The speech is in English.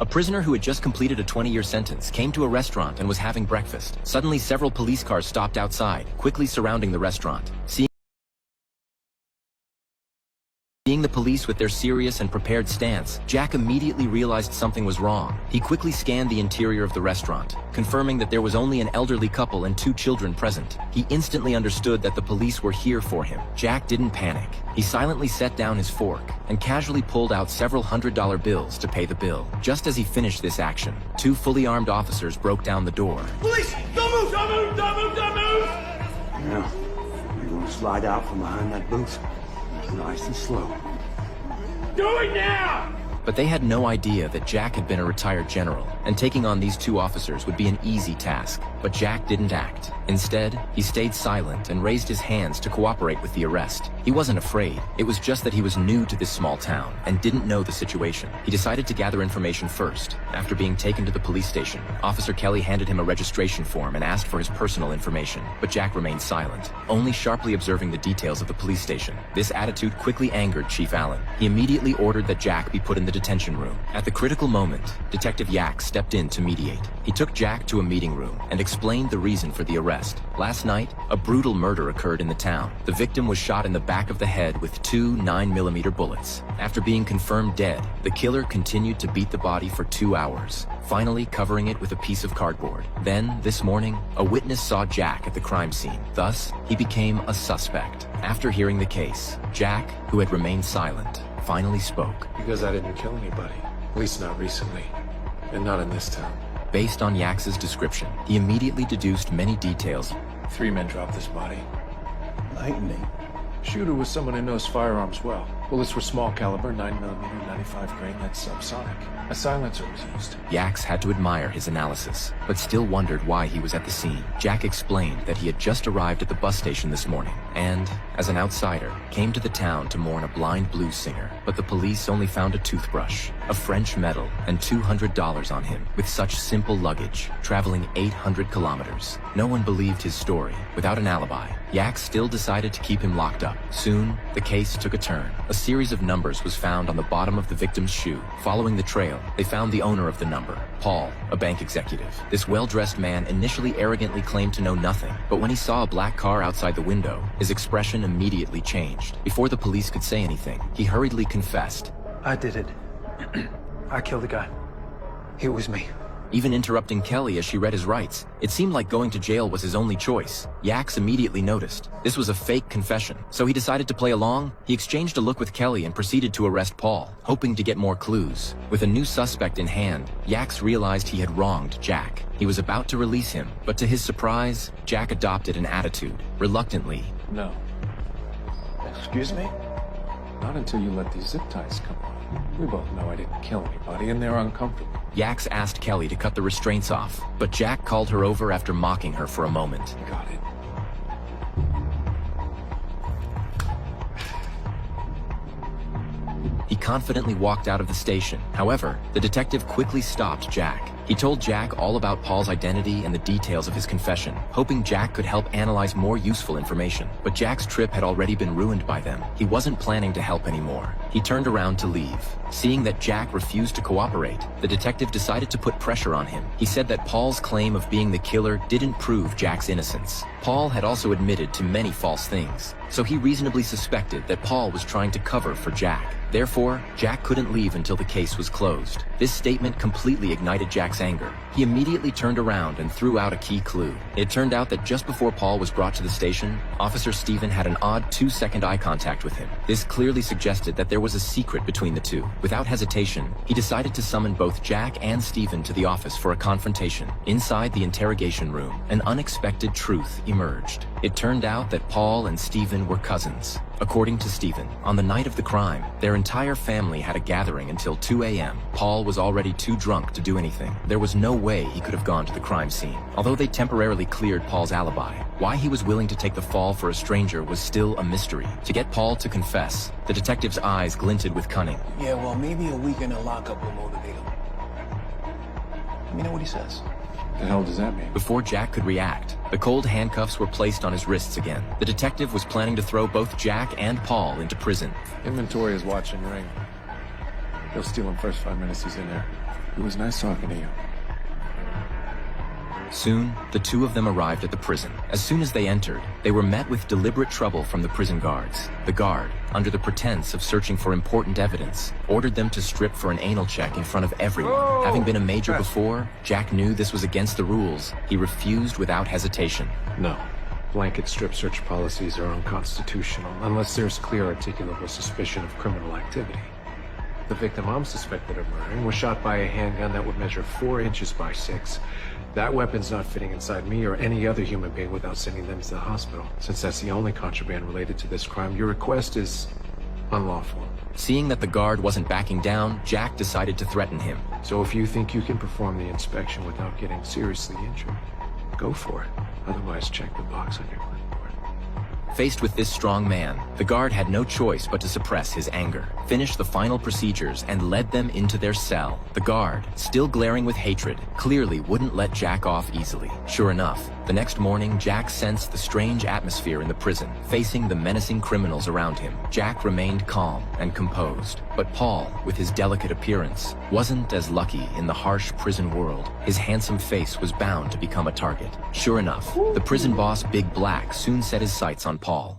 A prisoner who had just completed a 20-year sentence came to a restaurant and was having breakfast. Suddenly, several police cars stopped outside, quickly surrounding the restaurant. Seeing the police with their serious and prepared stance, Jack immediately realized something was wrong. He quickly scanned the interior of the restaurant, confirming that there was only an elderly couple and 2 children present. He instantly understood that the police were here for him. Jack didn't panic. He silently set down his fork and casually pulled out several $100 bills to pay the bill. Just as he finished this action, 2 fully armed officers broke down the door. Police! Don't move! Don't move! Don't move! Don't move! Now, you're going to slide out from behind that booth. Nice and slow. Do it now! But they had no idea that Jack had been a retired general, and taking on these 2 officers would be an easy task. But Jack didn't act. Instead, he stayed silent and raised his hands to cooperate with the arrest. He wasn't afraid. It was just that he was new to this small town and didn't know the situation. He decided to gather information first. After being taken to the police station, Officer Kelly handed him a registration form and asked for his personal information. But Jack remained silent, only sharply observing the details of the police station. This attitude quickly angered Chief Allen. He immediately ordered that Jack be put in the detention room. At the critical moment, Detective Yak stepped in to mediate. He took Jack to a meeting room and explained the reason for the arrest. Last night, a brutal murder occurred in the town. The victim was shot in the back of the head with 2 9mm bullets. After being confirmed dead, the killer continued to beat the body for 2 hours, finally covering it with a piece of cardboard. Then, this morning, a witness saw Jack at the crime scene. Thus, he became a suspect. After hearing the case, Jack, who had remained silent, finally spoke. Because I didn't kill anybody. At least not recently. And not in this town. Based on Yax's description, he immediately deduced many details. 3 men dropped this body. Lightning. Shooter was someone who knows firearms well. Bullets were small caliber, 9mm, 95 grain, that's subsonic. A silencer was used. Yax had to admire his analysis, but still wondered why he was at the scene. Jack explained that he had just arrived at the bus station this morning, and, as an outsider, came to the town to mourn a blind blues singer. But the police only found a toothbrush, a French medal, and $200 on him. With such simple luggage, traveling 800 kilometers. No one believed his story. Without an alibi, Yax still decided to keep him locked up. Soon, the case took a turn. A series of numbers was found on the bottom of the victim's shoe. Following the trail, they found the owner of the number, Paul, a bank executive. This well-dressed man initially arrogantly claimed to know nothing, but when he saw a black car outside the window, his expression immediately changed. Before the police could say anything, he hurriedly confessed. I did it. I killed the guy. It was me. Even interrupting Kelly as she read his rights. It seemed like going to jail was his only choice. Yax immediately noticed. This was a fake confession, so he decided to play along. He exchanged a look with Kelly and proceeded to arrest Paul, hoping to get more clues. With a new suspect in hand, Yax realized he had wronged Jack. He was about to release him, but to his surprise, Jack adopted an attitude. Reluctantly. No. Excuse me? Not until you let these zip ties come on. We both know I didn't kill anybody, and they're uncomfortable. Yax asked Kelly to cut the restraints off, but Jack called her over after mocking her for a moment. Got it. He confidently walked out of the station. However, the detective quickly stopped Jack. He told Jack all about Paul's identity and the details of his confession, hoping Jack could help analyze more useful information. But Jack's trip had already been ruined by them. He wasn't planning to help anymore. He turned around to leave. Seeing that Jack refused to cooperate, the detective decided to put pressure on him. He said that Paul's claim of being the killer didn't prove Jack's innocence. Paul had also admitted to many false things, so he reasonably suspected that Paul was trying to cover for Jack. Therefore, Jack couldn't leave until the case was closed. This statement completely ignited Jack's anger. He immediately turned around and threw out a key clue. It turned out that just before Paul was brought to the station, Officer Stephen had an odd 2-second eye contact with him. This clearly suggested that there was a secret between the two. Without hesitation, he decided to summon both Jack and Stephen to the office for a confrontation. Inside the interrogation room, an unexpected truth emerged. It turned out that Paul and Stephen were cousins. According to Stephen, on the night of the crime, their entire family had a gathering until 2 a.m. Paul was already too drunk to do anything. There was no way he could have gone to the crime scene. Although they temporarily cleared Paul's alibi, why he was willing to take the fall for a stranger was still a mystery. To get Paul to confess, the detective's eyes glinted with cunning. Yeah, well, maybe a week in a lockup will motivate him. Let me know what he says. The hell does that mean? Before Jack could react, the cold handcuffs were placed on his wrists again. The detective was planning to throw both Jack and Paul into prison. Inventory is watching Ring. He'll steal him first 5 minutes he's in there. It was nice talking to you. Soon, the two of them arrived at the prison. As soon as they entered, they were met with deliberate trouble from the prison guards. The guard, under the pretense of searching for important evidence, ordered them to strip for an anal check in front of everyone. Whoa! Having been a major before, Jack knew this was against the rules. He refused without hesitation. No. Blanket strip search policies are unconstitutional unless there's clear articulable suspicion of criminal activity. The victim I'm suspected of murdering was shot by a handgun that would measure 4 inches by 6. That weapon's not fitting inside me or any other human being without sending them to the hospital. Since that's the only contraband related to this crime, your request is unlawful. Seeing that the guard wasn't backing down, Jack decided to threaten him. So if you think you can perform the inspection without getting seriously injured, go for it. Otherwise, check the box on your clipboard. Faced with this strong man, the guard had no choice but to suppress his anger, finish the final procedures, and led them into their cell. The guard, still glaring with hatred, clearly wouldn't let Jack off easily. Sure enough, the next morning, Jack sensed the strange atmosphere in the prison, facing the menacing criminals around him. Jack remained calm and composed, but Paul, with his delicate appearance, wasn't as lucky in the harsh prison world. His handsome face was bound to become a target. Sure enough, the prison boss Big Black soon set his sights on Paul.